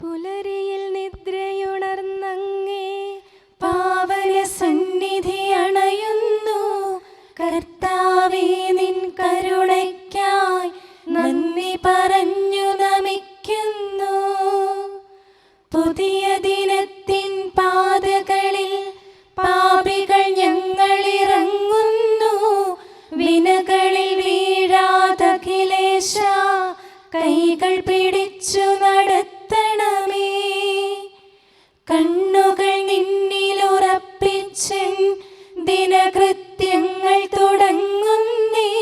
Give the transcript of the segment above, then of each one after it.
പുലരിയിൽ നിദ്രയുണർന്നങ്ങേ പാവന സന്നിധി അണയുന്നു. കർത്താവേ, നിൻ കരുണയ്ക്കായി നന്ദി പറഞ്ഞു നമിക്കുന്നു. പുതിയ ദിനത്തിൻ പാതകളിൽ പാപികൾ ഞങ്ങളിറങ്ങുന്നു. വിനകളിൽ വീഴാതഖിലേശ കൈകൾ പിടിച്ചു നടത്തണമേ. കണ്ണുകൾ നിന്നിലുറപ്പിച്ചൻ ദിനകൃത്യങ്ങൾ തുടങ്ങുന്നേ.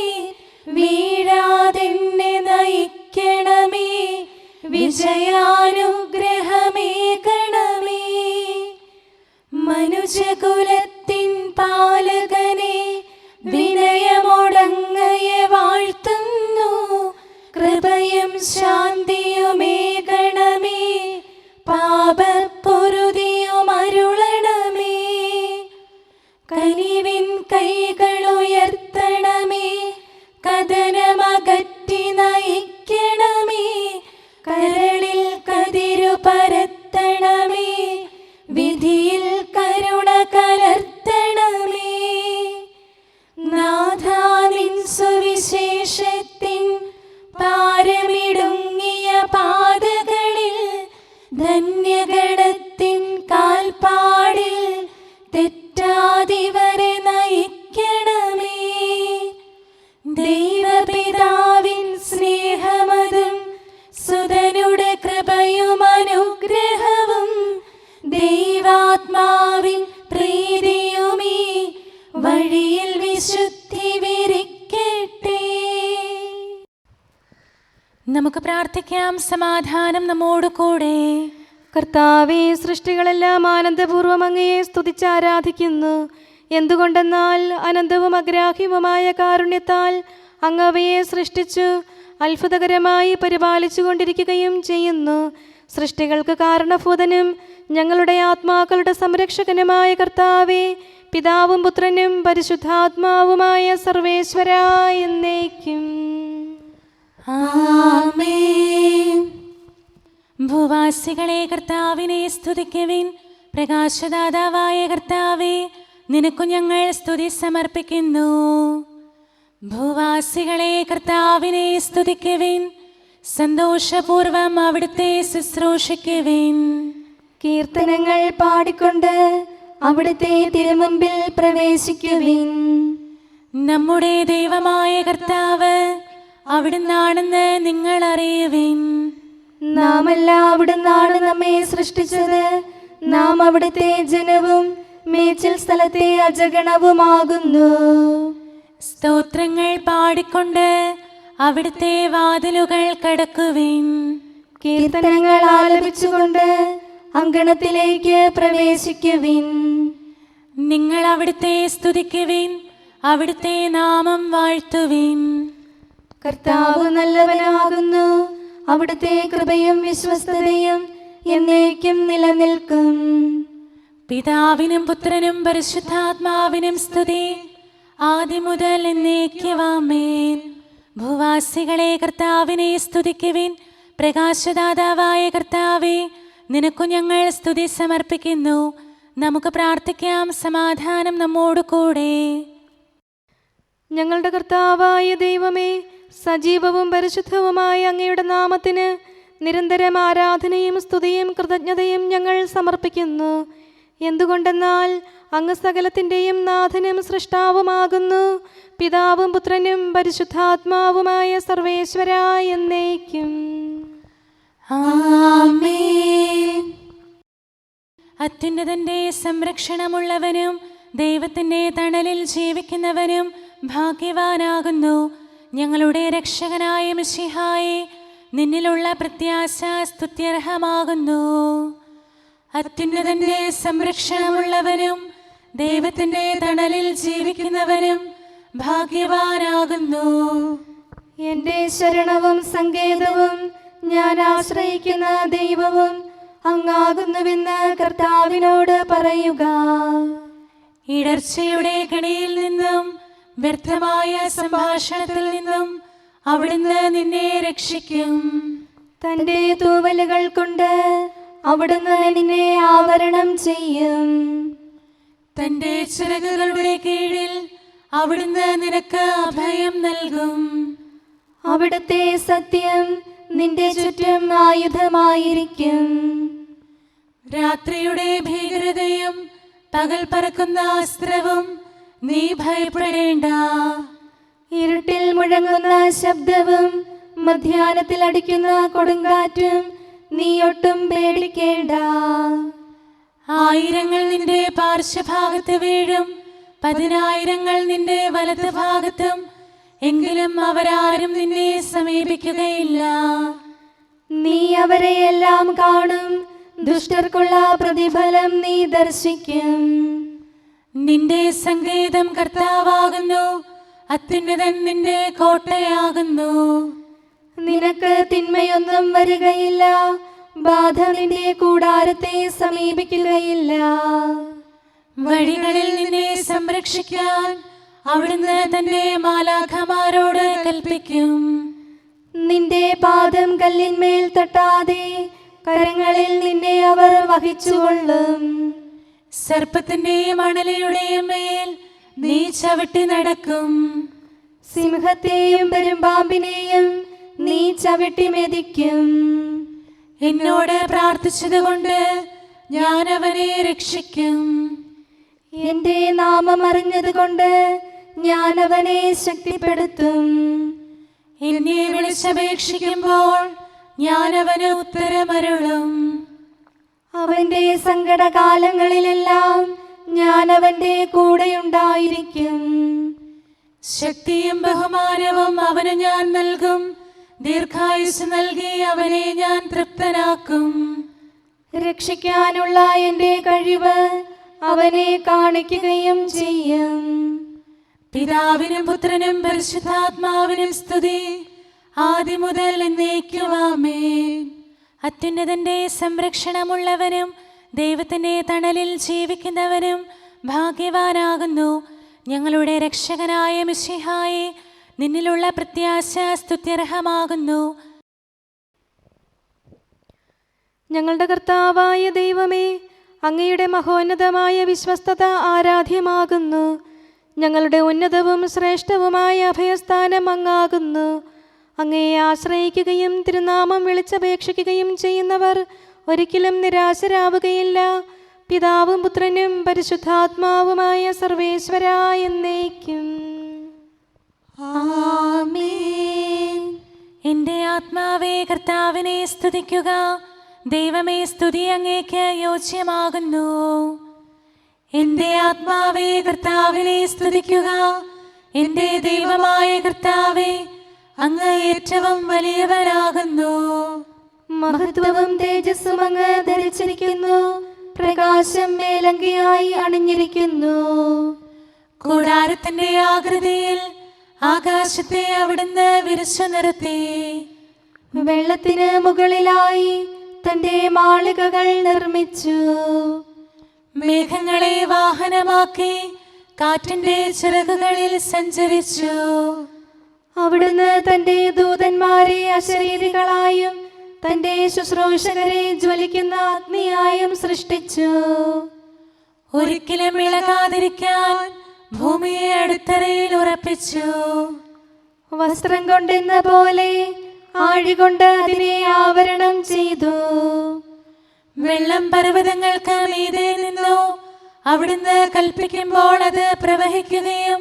വീഴാതെന്നെ നയിക്കണമേ, വിജയാനുഗ്രഹമേകണമേ. മനുജകുലത്തിൻ പാലകനെ വിനയമൊടങ്ങയെ വാഴ്ത്തുന്നു. കൃപയും ശാന്തിയുമേകണമേ, പാപപ്പൊറുതിയുമരുളണമേ. കനിവിൻ കൈകളുയർത്തണമേ, കഥനമകറ്റി നയിക്കണമേ. കരളിൽ കതിരു പരത്തണമേ, വിധിയിൽ കരുണ കലർത്തണമേ. നാഥാ, നിൻ സുവിശേഷത്തിൻ പാരമിടുങ്ങിയ പാതകളിൽ ധന്യഗണത്തിൻ കാൽപ്പാടിൽ തെറ്റാതിവരെ നയിക്കണമേ. ദൈവപിതാവിൻ സ്നേഹമതും സുതനുടെ കൃപയും അനുഗ്രഹവും ദൈവാത്മാവിൻ പ്രീതിയുമീ വഴിയിൽ വിശുദ്ധി വിരിക്കട്ടെ. നമുക്ക് പ്രാർത്ഥിക്കാം. സമാധാനം നമ്മോട് കൂടെ. കർത്താവേ, സൃഷ്ടികളെല്ലാം ആനന്ദപൂർവ്വം അങ്ങയെ സ്തുതിച്ച് ആരാധിക്കുന്നു. എന്തുകൊണ്ടെന്നാൽ അനന്തവും അഗ്രാഹ്യവുമായ കാരുണ്യത്താൽ അങ്ങ് അവയെ സൃഷ്ടിച്ചു അത്ഭുതകരമായി പരിപാലിച്ചു കൊണ്ടിരിക്കുകയും ചെയ്യുന്നു. സൃഷ്ടികൾക്ക് കാരണഭൂതനും ഞങ്ങളുടെ ആത്മാക്കളുടെ സംരക്ഷകനുമായ കർത്താവേ, പിതാവും പുത്രനും പരിശുദ്ധാത്മാവുമായ സർവേശ്വരാ എന്നേക്കും ആമേൻ. ഭൂവാസികളെ കർത്താവിനെ സ്തുതിക്കുവിൻ. പ്രകാശദാതാവായ കർത്താവേ, നിനക്കു ഞങ്ങൾ സ്തുതി സമർപ്പിക്കുന്നു. ഭൂവാസികളെ കർത്താവിനെ സ്തുതിക്കുവിൻ. സന്തോഷപൂർവം അവിടുത്തെ ശുശ്രൂഷിക്കുവിൻ. കീർത്തനങ്ങൾ പാടിക്കൊണ്ട് അവിടുത്തെ തിരുമുമ്പിൽ പ്രവേശിക്കുവിൻ. നമ്മുടെ ദൈവമായ കർത്താവ് അവിടുന്നാണെന്ന് നിങ്ങൾ അറിയുവിൻ. നാമല്ല അവിടുന്നാണ് നമ്മെ സൃഷ്ടിച്ചത്. നാം അവിടുത്തെ ജനവും മേച്ചിൽ സ്ഥലത്തെ അജഗണവുമാകുന്നു. സ്തോത്രങ്ങൾ പാടിക്കൊണ്ട് അവിടുത്തെ വാതിലുകൾ കടക്കുവിൻ. കീർത്തനങ്ങൾ ആലപിച്ചുകൊണ്ട് അങ്കണത്തിലേക്ക് പ്രവേശിക്കുവിൻ. നിങ്ങൾ അവിടുത്തെ സ്തുതിക്കുവിൻ, അവിടുത്തെ നാമം വാഴ്ത്തുവിൻ. കർത്താവ് നല്ലവനാകുന്നു. അവിടുത്തെ കൃപയും വിശ്വസ്തതയും എന്നേക്കും നിലനിൽക്കും. പിതാവിനും പുത്രനും പരിശുദ്ധാത്മാവിനും സ്തുതി, ആദ്യം മുതൽ എന്നേക്കും ആമേൻ. ഭൂവാസികളെ കർത്താവിനെ സ്തുതിക്കുവിൻ. പ്രകാശദാതാവായ കർത്താവേ, നിനക്കു ഞങ്ങൾ സ്തുതി സമർപ്പിക്കുന്നു. നമുക്ക് പ്രാർത്ഥിക്കാം. സമാധാനം നമ്മോട് കൂടെ. ഞങ്ങളുടെ കർത്താവായ ദൈവമേ, സജീവവും പരിശുദ്ധവുമായ അങ്ങയുടെ നാമത്തിന് നിരന്തരം ആരാധനയും സ്തുതിയും കൃതജ്ഞതയും ഞങ്ങൾ സമർപ്പിക്കുന്നു. എന്തുകൊണ്ടെന്നാൽ അങ്ങ് സകലത്തിൻ്റെയും നാഥനും സൃഷ്ടാവുമാകുന്നു. പിതാവും പുത്രനും പരിശുദ്ധാത്മാവുമായ സർവേശ്വരാ എന്നേക്കും ആമേൻ. അത്യുന്നതന്റെ സംരക്ഷണമുള്ളവനും ദൈവത്തിൻ്റെ തണലിൽ ജീവിക്കുന്നവനും ഭാഗ്യവാനാകുന്നു. ഞങ്ങളുടെ രക്ഷകനായ മിശിഹായേ, നിന്നിലുള്ള പ്രത്യാശ സ്തുത്യർഹമാകുന്നു. അത്യുന്നതന്റെ സംരക്ഷണമുള്ളവനും ദൈവത്തിൻ്റെ തണലിൽ ജീവിക്കുന്നവനും ഭാഗ്യവാനാകുന്നു. എൻ്റെ ശരണവും സങ്കേതവും ഞാൻ ആശ്രയിക്കുന്ന ദൈവവും അങ്ങാകുന്നുവെന്ന് കർത്താവിനോട് പറയുക. ഇടർച്ചയുടെ കണിയിൽ നിന്നും വ്യർത്ഥമായ സംഭാഷണത്തിൽ നിന്നും അവിടുന്ന് നിന്നെ രക്ഷിക്കും. തന്റെ തൂവലുകൾ കൊണ്ട് അവിടുന്ന് നിന്നെ ആവരണം ചെയ്യും. തന്റെ ചിറകുകളുടെ കീഴിൽ അവിടുന്ന് നിനക്ക് അഭയം നൽകും. അവിടുത്തെ സത്യം നിന്റെ ചുറ്റും ആയുധമായിരിക്കും. രാത്രിയുടെ ഭീകരതയും പകൽ പറക്കുന്ന അസ്ത്രവും നീ ഭയപ്പെടേണ്ട. ഇരുട്ടിൽ മുഴങ്ങുന്ന ശബ്ദവും മധ്യാഹ്നത്തിൽ അടിക്കുന്ന കൊടുങ്കാറ്റും നീ ഒട്ടും പേടിക്കേണ്ട. ആയിരങ്ങൾ നിന്റെ പാർശ്വഭാഗത്ത് വീഴും, 10,000 നിന്റെ വലത് ഭാഗത്തും, എങ്കിലും അവരാരും നിന്നെ സമീപിക്കുകയില്ല. നീ അവരെയെല്ലാം കാണും, ദുഷ്ടർക്കുള്ള പ്രതിഫലം നീ ദർശിക്കും. നിന്റെ സങ്കേതം കർത്താവാകുന്നു, അത്യുന്നതൻ നിന്റെ കോട്ടയാകുന്നു. നിനക്ക് തിന്മയൊന്നും വരികയില്ല, ബാധ നിന്റെ കൂടാരത്തെ സമീപിക്കുകയില്ല. വഴികളിൽ നിന്നെ സംരക്ഷിക്കാൻ അവിടുന്ന് തന്റെ മാലാഖമാരോട് കൽപ്പിക്കും. നിന്റെ പാദം കല്ലിന്മേൽ തട്ടാതെ കരങ്ങളിൽ നിന്നെ അവർ വഹിച്ചുകൊള്ളും. സർപ്പത്തിന്റെയും അണലിയുടെയും മേൽ നീ ചവിട്ടി നടക്കും. സിംഹത്തെയും പെരുമ്പാമ്പിനെയും നീ ചവിട്ടി മെതിക്കും. എന്നോട് പ്രാർത്ഥിച്ചതുകൊണ്ട് ഞാൻ അവനെ രക്ഷിക്കും. എന്റെ നാമം അറിഞ്ഞതുകൊണ്ട് ഞാൻ അവനെ ശക്തിപ്പെടുത്തും. എന്നെ വിളിച്ചപേക്ഷിക്കുമ്പോൾ ഞാൻ അവന് ഉത്തരമരുളും. അവന്റെ സങ്കടകാലങ്ങളിലെല്ലാം ഞാൻ അവന്റെ കൂടെയുണ്ടായിരിക്കും. ശക്തിയും ബഹുമാനവും അവന് ഞാൻ നൽകും. ദീർഘായുസ് നൽകി അവനെ ഞാൻ തൃപ്തനാക്കും. രക്ഷിക്കാനുള്ള എന്റെ കഴിവ് അവനെ കാണിക്കുകയും ചെയ്യും. പിതാവിനും പുത്രനും പരിശുദ്ധാത്മാവിനും സ്തുതി, ആദ്യം മുതൽ എന്നേക്കും ആമേൻ. അത്യുന്നതന്റെ സംരക്ഷണമുള്ളവനും ദൈവത്തിന്റെ തണലിൽ ജീവിക്കുന്നവനും ഭാഗ്യവാനാകുന്നു. ഞങ്ങളുടെ രക്ഷകനായ മിശിഹായേ, നിന്നിലുള്ള പ്രത്യാശ സ്തുത്യർഹമാകുന്നു. ഞങ്ങളുടെ കർത്താവായ ദൈവമേ, അങ്ങയുടെ മഹോന്നതമായ വിശ്വസ്തത ആരാധ്യമാകുന്നു. ഞങ്ങളുടെ ഉന്നതവും ശ്രേഷ്ഠവുമായ അഭയസ്ഥാനം അങ്ങാകുന്നു. അങ്ങയെ ആശ്രയിക്കുകയും തിരുനാമം വിളിച്ചപേക്ഷിക്കുകയും ചെയ്യുന്നവർ ഒരിക്കലും നിരാശരാവുകയില്ല. പിതാവും പുത്രനും പരിശുദ്ധാത്മാവുമായ സർവേശ്വരാ എന്നേക്കും ആമേൻ. എൻ്റെ ആത്മാവേ കർത്താവിനെ സ്തുതിക്കുക. ദൈവമേ, സ്തുതി അങ്ങേക്ക് യോജ്യമാകുന്നു. എൻ്റെ ആത്മാവേ കർത്താവിനെ സ്തുതിക്കുക. എൻ്റെ ദൈവമായ കർത്താവേ, അങ്ങ് ഏറ്റവും വലിയവനാകുന്നു. മഹത്വവും തേജസ്സും അങ്ങ് ധരിച്ചിരിക്കുന്നു. പ്രകാശം മേലങ്കിയായി അണിഞ്ഞിരിക്കുന്നു. കൂടാരത്തിന്റെ ആകൃതിയിൽ ആകാശത്തെ അവിടുന്ന് വിരിച്ചു നിർത്തി. വെള്ളത്തിന് മുകളിലായി തന്റെ മാളികകൾ നിർമ്മിച്ചു. മേഘങ്ങളെ വാഹനമാക്കി കാറ്റിന്റെ ചിറകുകളിൽ സഞ്ചരിച്ചു. അവിടുന്ന് തന്റെ ദൂതന്മാരെ അശരീരികളായും തന്റെ ശുശ്രൂഷകരെ ജ്വലിക്കുന്ന അഗ്നിയായും സൃഷ്ടിച്ചു. ഒരിക്കലും ഇളകാതിരിക്കാൻ ഭൂമിയെ അടിത്തറയിൽ ഉറപ്പിച്ചു. വസ്ത്രം കൊണ്ടെന്ന പോലെ ആഴികൊണ്ട് അതിനെ ആവരണം ചെയ്തു. വെള്ളം പർവ്വതങ്ങൾക്ക് മീതെ നിന്നു. അവിടുന്ന് കൽപ്പിക്കുമ്പോൾ അത് പ്രവഹിക്കുകയും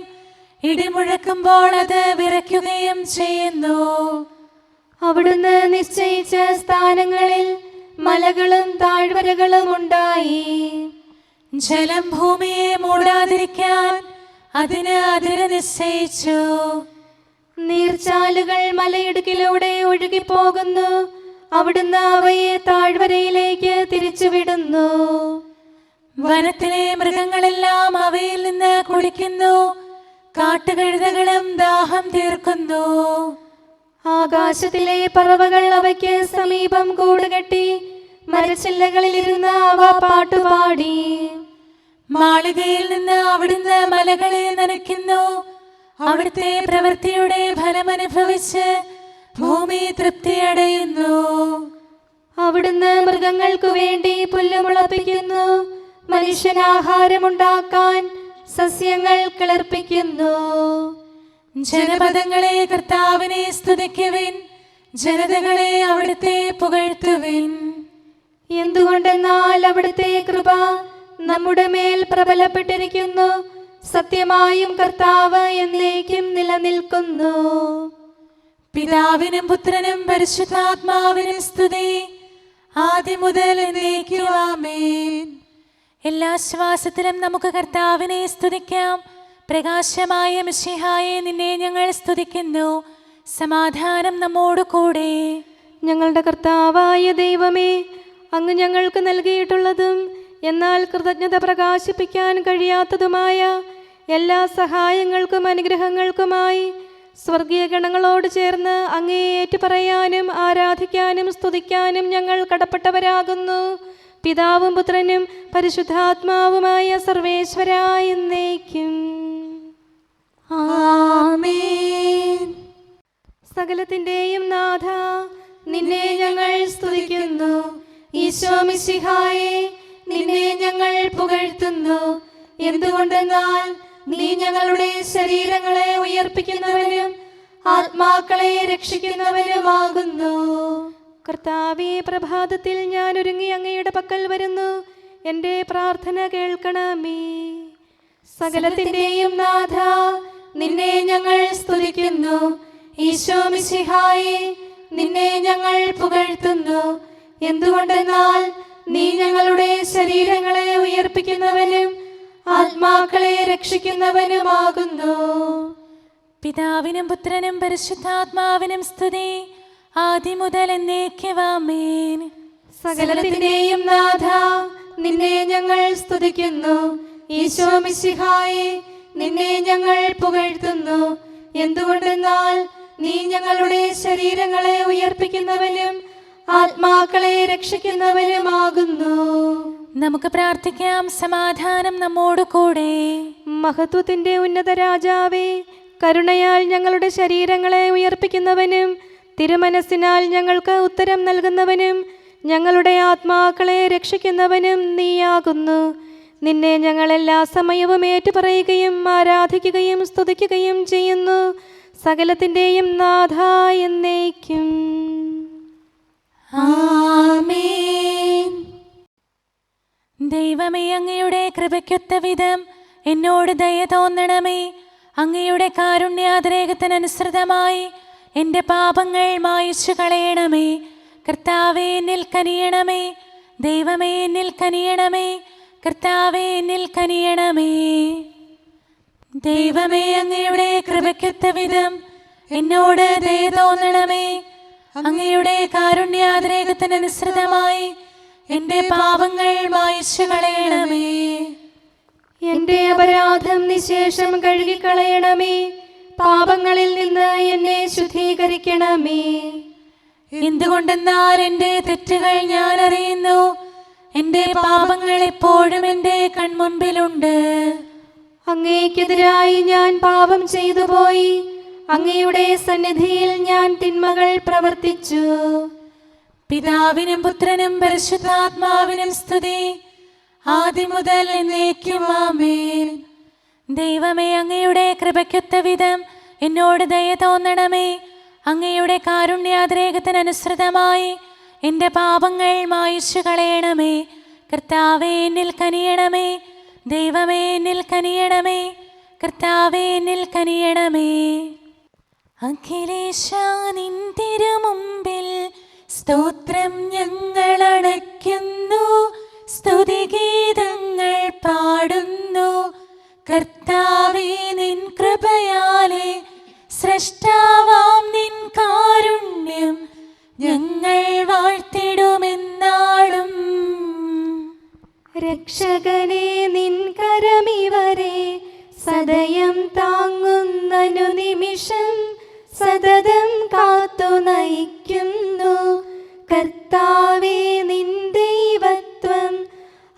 ഇടിമുഴക്കുമ്പോൾ അത് വിറയ്ക്കുകയും ചെയ്യുന്നു. അവിടുന്ന് നിശ്ചയിച്ച സ്ഥാനങ്ങളിൽ മലകളും താഴ്വരകളും ഉണ്ടായി. ജലം ഭൂമിയെ മൂടാതിരിക്കാൻ അതിന് അതിര് നിശ്ചയിച്ചു. നീർച്ചാലുകൾ മലയിടുക്കിലൂടെ ഒഴുകിപ്പോകുന്നു. അവിടുന്ന് അവയെ താഴ്വരയിലേക്ക് തിരിച്ചുവിടുന്നു. വനത്തിലെ മൃഗങ്ങളെല്ലാം അവയിൽ നിന്ന് കുടിക്കുന്നു. കാട്ടുകഴുതകളും ദാഹം തീർക്കുന്നു. ആകാശത്തിലെ പറവകൾ അവയ്ക്ക് സമീപം കൂടുകെട്ടി മരച്ചില്ലകളിലിരുന്ന് അവ പാട്ടുപാടി. മാളികയിൽ നിന്ന് അവിടുന്ന് മലകളെ നനയ്ക്കുന്നു. അവിടുത്തെ പ്രവൃത്തിയുടെ ഫലമനുഭവിച്ച് ഭൂമി തൃപ്തിയടയുന്നു. മൃഗങ്ങൾക്കു വേണ്ടി പുല്ല് മുളപ്പിക്കുന്നു. മനുഷ്യനാഹാരമുണ്ടാക്കാൻ സസ്യങ്ങൾ കിളിർപ്പിക്കുന്നു. ജനപദങ്ങളെ കർത്താവിനെ സ്തുതിക്കുവിൻ, ജനതകളെ അവിടുത്തെ പുകഴ്ത്തുവിൻ. എന്തുകൊണ്ടെന്നാൽ അവിടുത്തെ കൃപ നമ്മുടെ മേൽ പ്രബലപ്പെട്ടിരിക്കുന്നു. സത്യമായും കർത്താവ് എന്നേക്കും നിലനിൽക്കുന്നു. പിതാവിനും പുത്രനും പരിശുദ്ധാത്മാവിനും സ്തുതി, ആദ്യം മുതൽ എന്നേക്കും ആമേൻ. എല്ലാ ശ്വാസത്തിലും നമുക്ക് കർത്താവിനെ സ്തുതിക്കാം. പ്രകാശമായ മിശിഹായെ, നിന്നെ ഞങ്ങൾ സ്തുതിക്കുന്നു. സമാധാനം നമ്മോട് കൂടെ. ഞങ്ങളുടെ കർത്താവായ ദൈവമേ, അങ്ങ് ഞങ്ങൾക്ക് നൽകിയിട്ടുള്ളതും എന്നാൽ കൃതജ്ഞത പ്രകാശിപ്പിക്കാൻ കഴിയാത്തതുമായ എല്ലാ സഹായങ്ങൾക്കും അനുഗ്രഹങ്ങൾക്കുമായി സ്വർഗീയ ഗണങ്ങളോട് ചേർന്ന് അങ്ങേ ഏറ്റുപറയാനും ആരാധിക്കാനും സ്തുതിക്കാനും ഞങ്ങൾ കടപ്പെട്ടവരാകുന്നു. പിതാവും പുത്രനും പരിശുദ്ധാത്മാവുമായ സർവേശ്വരായ എന്നേക്കും ആമേൻ. സകലത്തിന്റെയും നാഥ, നിന്നെ ഞങ്ങൾ സ്തുതിക്കുന്നു. ഈശോ മിശിഹായെ, നിന്നെ ഞങ്ങൾ പുകഴ്ത്തുന്നു. എന്തുകൊണ്ടെന്നാൽ നീ ഞങ്ങളുടെ ശരീരങ്ങളെ ഉയർപ്പിക്കുന്നവനും ആത്മാക്കളെ രക്ഷിക്കുന്നവനുമാകുന്നു. കർത്താവേ, പ്രഭാതത്തിൽ ഞാൻ ഒരുങ്ങി അങ്ങയുടെ പക്കൽ വരുന്നു. എൻ്റെ പ്രാർത്ഥന കേൾക്കണമേ. സകലത്തിന്റെയും നാഥ, നിന്നെ ഞങ്ങൾ സ്തുതിക്കുന്നു. ഈശോ മിശിഹായെ, നിന്നെ ഞങ്ങൾ പുകഴ്ത്തുന്നു. എന്തുകൊണ്ടെന്നാൽ നീ ഞങ്ങളുടെ ശരീരങ്ങളെ ഉയർപ്പിക്കുന്നവനും ആത്മാക്കളെ രക്ഷിക്കുന്നവനുമാകുന്നു. പിതാവിനും പുത്രനും പരിശുദ്ധാത്മാവിനും സ്തുതി, ആദ്യം മുതൽ എന്നേക്കും ആമേൻ. സകലത്തിന്റെയും നാഥ, നിന്നെ ഞങ്ങൾ സ്തുതിക്കുന്നു. ഈശോ മിശിഹായെ, നിന്നെ ഞങ്ങൾ പുകഴ്ത്തുന്നു. എന്തുകൊണ്ടെന്നാൽ നീ ഞങ്ങളുടെ ശരീരങ്ങളെ ഉയർപ്പിക്കുന്നവനും ആത്മാക്കളെ രക്ഷിക്കുന്നവനുമാകുന്നു. നമുക്ക് പ്രാർത്ഥിക്കാം. സമാധാനം നമ്മോട് കൂടെ. മഹത്വത്തിന്റെ ഉന്നത രാജാവേ, കരുണയാൽ ഞങ്ങളുടെ ശരീരങ്ങളെ ഉയർപ്പിക്കുന്നവനും തിരുമനസ്സിനാൽ ഞങ്ങൾക്ക് ഉത്തരം നൽകുന്നവനും ഞങ്ങളുടെ ആത്മാക്കളെ രക്ഷിക്കുന്നവനും നീയാകുന്നു. നിന്നെ ഞങ്ങൾ എല്ലാ സമയവും ഏറ്റുപറയുകയും ആരാധിക്കുകയും സ്തുതിക്കുകയും ചെയ്യുന്നു. സകലത്തിന്റെയും നാഥ എന്നേക്കും ആമേൻ. ദൈവമേ, അങ്ങയുടെ കൃപയ്ക്കൊത്ത വിധം എന്നോട് ദയ തോന്നണമേ. അങ്ങയുടെ കാരുണ്യാതിരേകത്തിനനുസൃതമായി എൻ്റെ പാപങ്ങൾ മായിച്ചു കളയണമേ. കർത്താവേ, എന്നിൽ കനിയണമേ. ദൈവമേ, എന്നിൽ കനിയണമേ. കർത്താവേ, എന്നിൽ കനിയണമേ. ദൈവമേ, അങ്ങയുടെ കൃപയ്ക്കൊത്ത വിധം എന്നോട് ദയ തോന്നണമേ. അങ്ങയുടെ കാരുണ്യാതിരേകത്തിനനുസൃതമായി എൻ്റെ പാപങ്ങൾ മായിച്ചു കളയണമേ. എൻ്റെ അപരാധം നിശേഷം കഴുകിക്കളയണമേ. പാപങ്ങളിൽ നിന്ന് എന്നെ ശുദ്ധീകരിക്കണമേ. എന്തുകൊണ്ടെന്നാൽ എൻ്റെ തെറ്റുകൾ ഞാൻ അറിയുന്നു. എൻ്റെ പാപങ്ങൾ എപ്പോഴും എൻ്റെ കൺമുൻപിലുണ്ട്. അങ്ങേക്കെതിരായി ഞാൻ പാപം ചെയ്തു പോയി. അങ്ങയുടെ സന്നിധിയിൽ ഞാൻ തിന്മകൾ പ്രവർത്തിച്ചു. പിതാവിനും പുത്രനും പരിശുദ്ധാത്മാവിനും സ്തുതി, ആദ്യം മുതൽ എന്നേക്കും ആമേൻ. ദൈവമേ, അങ്ങയുടെ കൃപയ്ക്കൊത്ത വിധം എന്നോട് ദയ തോന്നണമേ. അങ്ങയുടെ കാരുണ്യാതിരേകത്തിനനുസൃതമായി എൻ്റെ പാപങ്ങൾ മായിച്ചു കളയണമേ. കർത്താവേ, എന്നിൽ കനിയണമേ. ദൈവമേ, എന്നിൽ കനിയണമേ. കർത്താവേ, എന്നിൽ കനിയണമേ. അഖിലേശാ, നിൻ തിരുമുമ്പിൽ സ്തോത്രം ഞങ്ങൾ അണയ്ക്കുന്നു. സ്തുതിഗീതങ്ങൾ പാടുന്നു. കർത്താവേ, നിൻ കൃപയാലെ സ്രഷ്ടാവാം നിൻ കാരുണ്യം ഞങ്ങൾ വാഴ്ത്തിടുമെന്നാളും. രക്ഷകനെ, നിൻ കരമിവരെ സദയം താങ്ങുന്നനു നിമിഷം സതതം കാത്തു നയിക്കുന്നു. കർത്താവേ, നിൻ ദൈവത്വം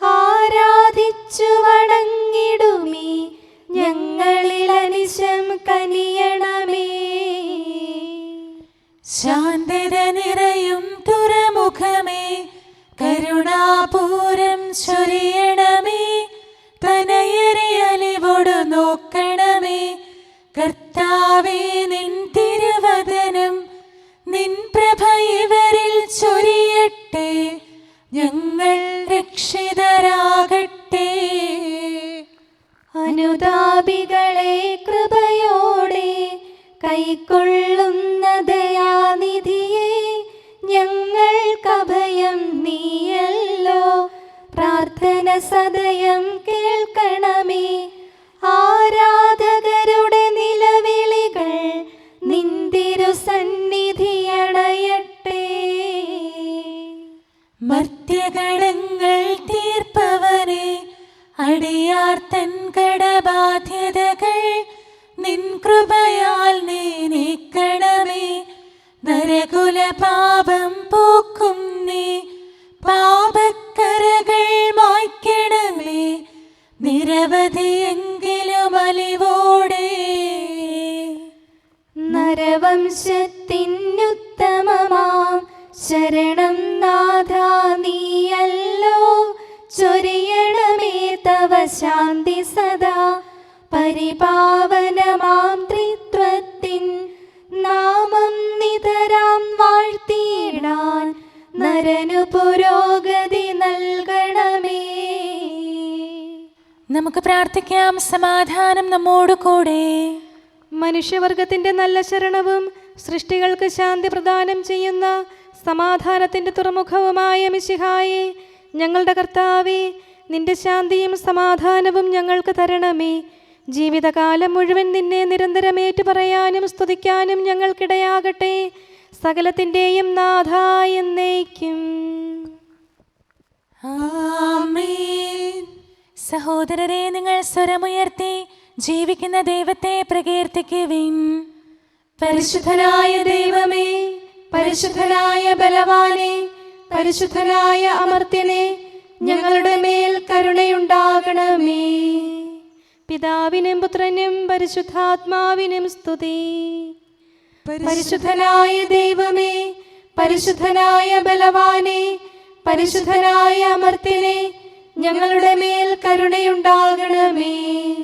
ആരാധിച്ചു വണങ്ങിടുമീ ഞങ്ങളിൽ അനിശം കനിയണമേ. ശാന്തത നിറയും തുറമുഖമേ, കരുണ സദയം നീയല്ലോ. പ്രാർത്ഥന സദയം കേൾക്കണമേ. ആരാധകരുടെ നിലവിളികൾ നിന്തിരു സന്നിധിയണയട്ടെ. മർത്യകടങ്ങൾ തീർപ്പവനെ, അടിയാർ തൻ കടബാധ്യതകൾ നിൻ കൃപയാൽ നീ നീക്കണമേ. നരകുല പാപം പോക്കും നീ, പാപക്കരകൾ മായ്ക്കണമേ. നിരവധിയെങ്കിലും അലിവോടെ നരവംശത്തിനുത്തമമാം ശരണം നാഥ നീയല്ലോ. ചൊരിയണമേ തവ ശാന്തി സദാ. പരിപാവനമാം ത്രിത്വത്തിൻ നാമം നിതരാം വാഴ്ത്തിയിടാൻ നരനു പുരോഗതി നൽകണമേ. നമുക്ക് പ്രാർത്ഥിക്കാം. സമാധാനം നമ്മോട് കൂടെ. മനുഷ്യവർഗത്തിന്റെ നല്ല ശരണവും സൃഷ്ടികൾക്ക് ശാന്തി പ്രദാനം ചെയ്യുന്ന സമാധാനത്തിന്റെ തുറമുഖവുമായ മിശിഹായേ, ഞങ്ങളുടെ കർത്താവേ, നിന്റെ ശാന്തിയും സമാധാനവും ഞങ്ങൾക്ക് തരണമേ. ജീവിതകാലം മുഴുവൻ നിന്നെ നിരന്തരം ഏറ്റുപറയാനും സ്തുതിക്കാനും ഞങ്ങൾക്കിടയാകട്ടെ. സകലത്തിൻ്റെയും നാഥ എന്നേക്കും. ആമേൻ. സഹോദരരെ, നിങ്ങൾ സ്വരമുയർത്തി ജീവിക്കുന്ന ദൈവത്തെ പ്രകീർത്തിക്കുവിൻ. പരിശുദ്ധനായ ദൈവമേ, പരിശുദ്ധനായ ബലവാനെ, പരിശുദ്ധനായ അമർത്യനെ, ഞങ്ങളുടെ മേൽ കരുണയുണ്ടാകണമേ. പിതാവിനും പുത്രനും പരിശുദ്ധാത്മാവിനും സ്തുതി. പരിശുദ്ധനായ ദൈവമേ, പരിശുദ്ധനായ ബലവാനെ, പരിശുദ്ധനായ അമർത്യനെ, ഞങ്ങളുടെ മേൽ കരുണയുണ്ടാകണമേ.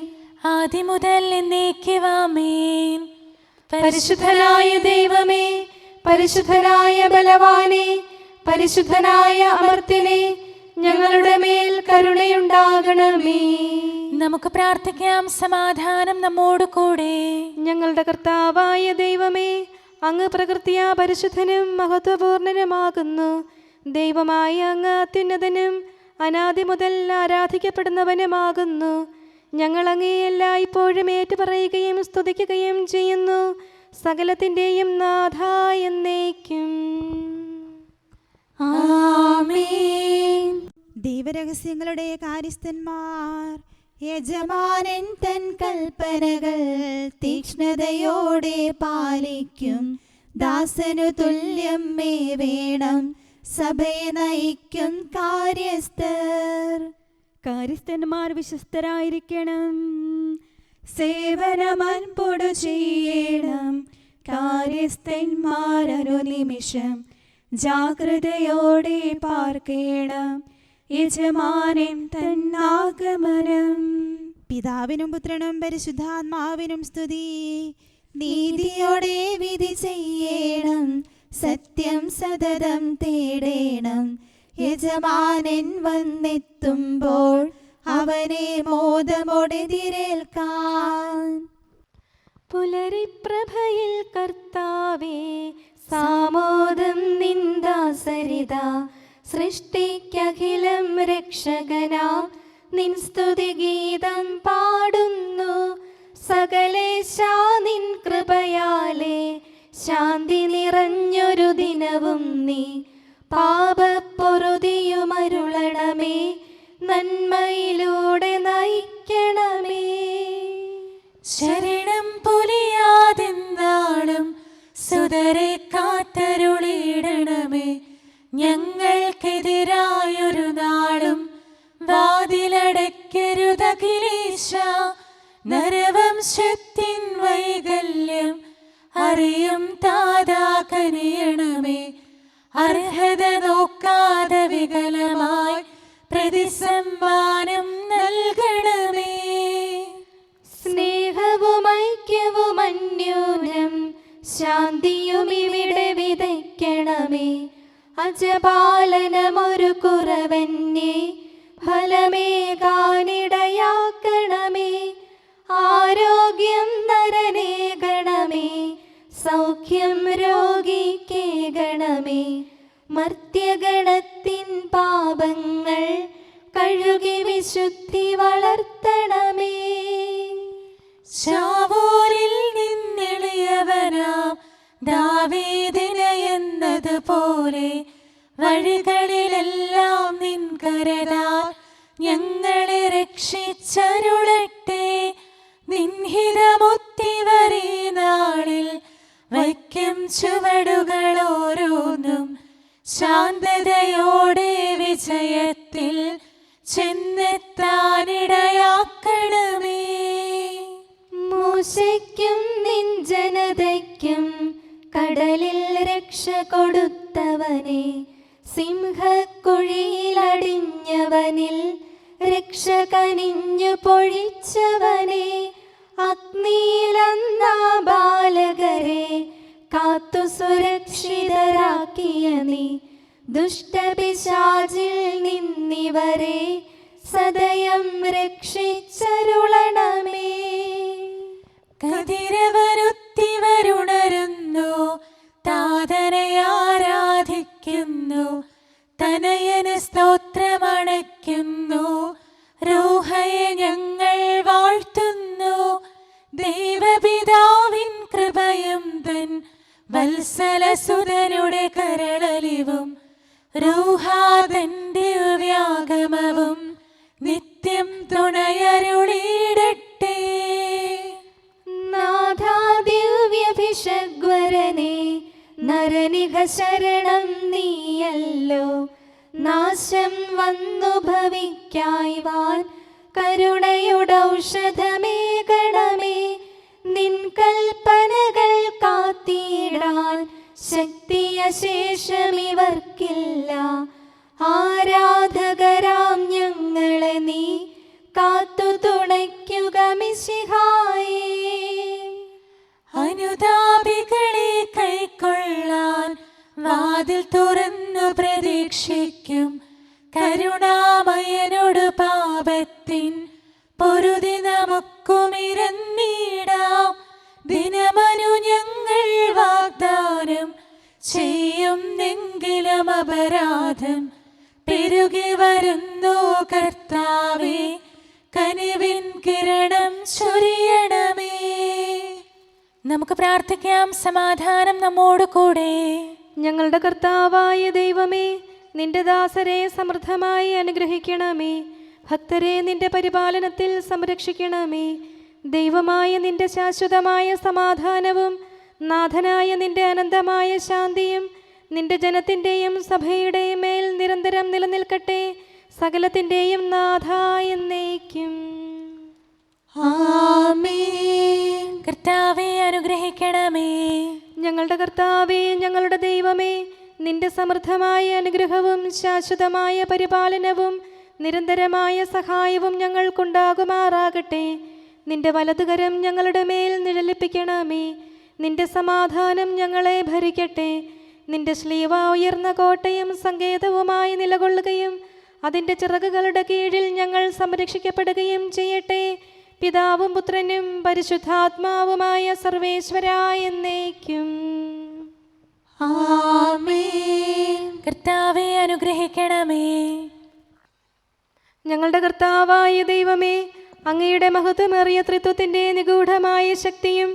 ആദ്യം മുതൽ എന്നേക്കുമാമേൻ. പരിശുദ്ധനായ ദൈവമേ, പരിശുദ്ധനായ ബലവാനെ, പരിശുദ്ധനായ അമർത്യനെ, ഞങ്ങളുടെ മേൽ കരുണയുണ്ടാകണമേ. നമുക്ക് പ്രാർത്ഥിക്കാം. സമാധാനം നമ്മോട് കൂടെ. ഞങ്ങളുടെ കർത്താവായ ദൈവമേ, അങ്ങ് പ്രകൃതിയാ പരിശുദ്ധനും മഹത്വപൂർണനുമാകുന്നു. ദൈവമായ അങ്ങ് അത്യുന്നതനും അനാദി മുതൽ ആരാധിക്കപ്പെടുന്നവനുമാകുന്നു. ഞങ്ങൾ അങ്ങേ എല്ലായ്പ്പോഴും ഏറ്റുപറയുകയും സ്തുതിക്കുകയും ചെയ്യുന്നു. സകലത്തിൻ്റെയും നാഥ എന്നേക്കും. ആമേൻ. ദൈവരഹസ്യങ്ങളുടെ കാര്യസ്ഥന്മാർ യജമാനൻ തൻ കൽപ്പനകൾ തീക്ഷ്ണതയോടെ പാലിക്കും. ദാസനു തുല്യം മേ വേണം സഭയെ നയിക്കും കാര്യസ്ഥർ. കാര്യസ്ഥന്മാർ വിശ്വസ്തരായിരിക്കണം. സേവനമൻപൊടു ചെയ്യണം. കാര്യസ്ഥന്മാർ അനുനിമിഷം ജാഗ്രതയോടെ പാർക്കണം. യജമാനൻ തന്നാഗമനം. പിതാവിനും പുത്രനും പരിശുദ്ധാത്മാവിനും സ്തുതി. നീതിയോടെ വിധി ചെയ്യണം. സത്യം സതതം തേടേണം. യജമാനൻ വന്നെത്തുമ്പോൾ അവനെ മോദമോടെതിരേൽക്കാൻ. പുലരിപ്രഭയിൽ കർത്താവേ, സാമോദം നിന്ദാസരിത. സൃഷ്ടിക്കഖിലം രക്ഷകനാം നിൻ സ്തുതിഗീതം പാടുന്നു. സകലേശാ നിൻ കൃപയാലേ ശാന്തി നിറഞ്ഞൊരു ദിനവും നീ. പാപപ്പൊറുതിയുമരുളണമേ, നന്മയിലൂടെ നയിക്കണമേ. ശരണം പൊലിയാതെന്നാളും സുതരെ കാത്തരുളിയിടണമേ. ഞങ്ങൾക്കെതിരായൊരു നാളും വാതിലടയ്ക്കരുതഖിലേശ. നരവംശത്തിൻ വൈകല്യം അറിയും താതാ കനിയണമേ. അർഹത നോക്കാതെ വികലമായി പ്രതിസമ്മാനം നൽകണമേ. സ്നേഹവും ഐക്യവും അന്യോന്യം ശാന്തിയും ഇവിടെ വിതയ്ക്കണമേ. അജപാലനമൊരു കുറവന്യേ ഫലമേകാനിടയാക്കണമേ. ആരോഗ്യം നരനേകണമേ, സൗഖ്യം രോഗിക്കേകണമേ. മർത്യഗണത്തിൻ പാപങ്ങൾ കഴുകി വിശുദ്ധി വളർത്തണമേ. ശാവൂരിൽ നിന്നെളിയവനാം ദാവീദിന് എന്നതുപോലെ വഴികളിലെല്ലാം നിൻ കരതാൽ ഞങ്ങളെ രക്ഷിച്ചരുളട്ടെ. നിൻഹിതമൊത്തിവരെ നാളിൽ വയ്ക്കും ചുവടുകൾ ഓരോന്നും ശാന്തതയോടെ വിജയത്തിൽ ചെന്നെത്താനിടയാക്കണമേ. മൂശയ്ക്കും നിൻ ജനതയ്ക്കും കടലിൽ രക്ഷ കൊടുത്തവനെ, സിംഹക്കുഴിയിലടിഞ്ഞവനിൽ രക്ഷ കനിഞ്ഞു പൊഴിച്ചവനെ, അഗ്നിയിലന്നാ ബാലകരെ കാത്തു സുരക്ഷിതരാക്കിയ നീ, ദുഷ്ടപിശാചിൽ നിന്നിവരെ സദയം രക്ഷിച്ചരുളണമേ. കതിരവനുത്തിവരുണരുന്നു, താതനെ ആരാധിക്കുന്നു, തനയന് സ്തോത്രമണയ്ക്കുന്നു, റൂഹയെ ഞങ്ങൾ വാഴ്ത്തുന്നു. ദൈവപിതാവിൻ കൃപയും തൻ വത്സലസുതനുടെ കരളലിവും റൂഹാതന്റെ വ്യാഗമവും നിത്യം തുണയരുളിയിടട്ടെ. നാഥാ ദിവ്യഭിഷഗ്വരനെ, നരനിക ശരണം നീയല്ലോ. നാശം വന്നു ഭവിക്കായ്വാൻ കരുണയുടൗഷധമേകണമേ. നിൻ കൽപ്പനകൾ കാത്തിടാൻ ശക്തിയശേഷമിവർക്കില്ല. ആരാധകരാം ഞങ്ങളെ നീ കാത്തു തുണയ്ക്കുക മിശിഹായേ. അനുതാപികളെ കൈക്കൊള്ളാൻ വാതിൽ തുറന്നു പ്രതീക്ഷിക്കും. കരുണാമയനോട് പാപത്തിൻ പൊറുതി നമുക്കുമിരന്നിടാം. ദിനമനു ഞങ്ങൾ വാഗ്ദാനം ചെയ്യുന്നെങ്കിലും അപരാധം പെരുകി വരുന്നു. കർത്താവേ, കനിവിൻ കിരണം ചൊരിയണമേ. നമുക്ക് പ്രാർത്ഥിക്കാം. സമാധാനം നമ്മോട് കൂടെ. ഞങ്ങളുടെ കർത്താവായ ദൈവമേ, നിന്റെ ദാസരെ സമൃദ്ധമായി അനുഗ്രഹിക്കണമേ. ഭക്തരെ നിന്റെ പരിപാലനത്തിൽ സംരക്ഷിക്കണമേ. ദൈവമായ നിന്റെ ശാശ്വതമായ സമാധാനവും നാഥനായ നിന്റെ അനന്തമായ ശാന്തിയും നിന്റെ ജനത്തിൻ്റെയും സഭയുടെയും മേൽ നിരന്തരം നിലനിൽക്കട്ടെ. സകലത്തിൻ്റെയും നാഥ എന്നേക്കും. ആമേൻ. കർത്താവേ, അനുഗ്രഹിക്കണമേ. ഞങ്ങളുടെ കർത്താവേ, ഞങ്ങളുടെ ദൈവമേ, നിന്റെ സമൃദ്ധമായ അനുഗ്രഹവും ശാശ്വതമായ പരിപാലനവും നിരന്തരമായ സഹായവും ഞങ്ങൾക്കുണ്ടാകുമാറാകട്ടെ. നിന്റെ വലതുകരം ഞങ്ങളുടെ മേൽ നിഴലിപ്പിക്കണമേ. നിന്റെ സമാധാനം ഞങ്ങളെ ഭരിക്കട്ടെ. നിന്റെ ശ്ലീവ ഉയർന്ന കോട്ടയും സങ്കേതവുമായി നിലകൊള്ളുകയും അതിൻ്റെ ചിറകുകളുടെ കീഴിൽ ഞങ്ങൾ സംരക്ഷിക്കപ്പെടുകയും ചെയ്യട്ടെ. പിതാവും പുത്രനും പരിശുദ്ധാത്മാവുമായ സർവേശ്വരായ എന്നേക്കും. ആമേൻ. കർത്താവേ, അനുഗ്രഹിക്കണമേ. ഞങ്ങളുടെ കർത്താവായ ദൈവമേ, അങ്ങയുടെ മഹത്വമേറിയ ത്രിത്വത്തിൻ്റെ നിഗൂഢമായ ശക്തിയും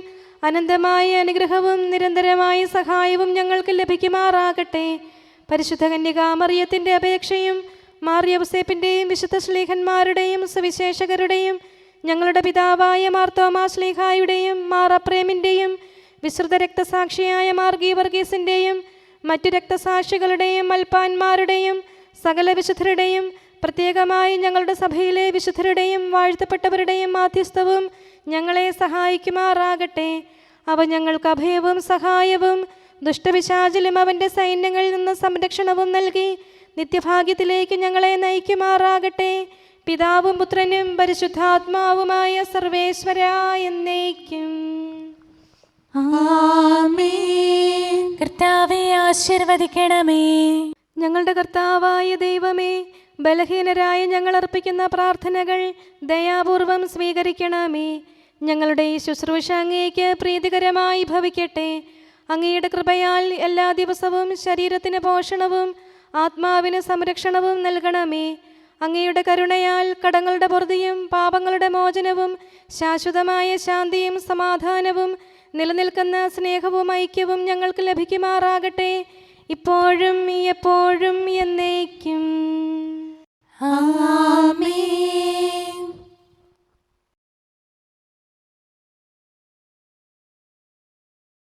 അനന്തമായ അനുഗ്രഹവും നിരന്തരമായ സഹായവും ഞങ്ങൾക്ക് ലഭിക്കുമാറാകട്ടെ. പരിശുദ്ധ കന്യകാമറിയത്തിൻ്റെ അപേക്ഷയും മാർ യൗസേപ്പിൻ്റെയും വിശുദ്ധ ശ്ലീഹന്മാരുടെയും സുവിശേഷകരുടെയും ഞങ്ങളുടെ പിതാവായ മാർ തോമാ ശ്ലീഹായുടെയും മാർ അപ്രേമിൻ്റെയും വിശുദ്ധ രക്തസാക്ഷിയായ മാർ ഗീവർഗീസിൻ്റെയും മറ്റു രക്തസാക്ഷികളുടെയും മൽപ്പാന്മാരുടെയും സകല വിശുദ്ധരുടെയും പ്രത്യേകമായി ഞങ്ങളുടെ സഭയിലെ വിശുദ്ധരുടെയും വാഴ്ത്തപ്പെട്ടവരുടെയും മാധ്യസ്ഥവും ഞങ്ങളെ സഹായിക്കുമാറാകട്ടെ. അവ ഞങ്ങൾക്ക് അഭയവും സഹായവും ദുഷ്ടപിശാചിലും അവൻ്റെ സൈന്യങ്ങളിൽ നിന്ന് സംരക്ഷണവും നൽകി നിത്യഭാഗ്യത്തിലേക്ക് ഞങ്ങളെ നയിക്കുമാറാകട്ടെ. പിതാവും പുത്രനും പരിശുദ്ധാത്മാവുമായ സർവേശ്വരായ എന്നേക്കും. ആമേൻ. കർത്താവേ, ആശീർവദിക്കണമേ. ഞങ്ങളുടെ കർത്താവായ ദൈവമേ, ബലഹീനരായ ഞങ്ങൾ അർപ്പിക്കുന്ന പ്രാർത്ഥനകൾ ദയാപൂർവം സ്വീകരിക്കണമേ. ഞങ്ങളുടെ ഈ ശുശ്രൂഷ അങ്ങേക്ക് പ്രീതികരമായി ഭവിക്കട്ടെ. അങ്ങയുടെ കൃപയാൽ എല്ലാ ദിവസവും ശരീരത്തിന് പോഷണവും ആത്മാവിന് സംരക്ഷണവും നൽകണമേ. അങ്ങയുടെ കരുണയാൽ കടങ്ങളുടെ പൊറുതിയും പാപങ്ങളുടെ മോചനവും ശാശ്വതമായ ശാന്തിയും സമാധാനവും നിലനിൽക്കുന്ന സ്നേഹവും ഐക്യവും ഞങ്ങൾക്ക് ലഭിക്കുമാറാകട്ടെ, ഇപ്പോഴും എപ്പോഴും എന്നേക്കും. ആമേൻ.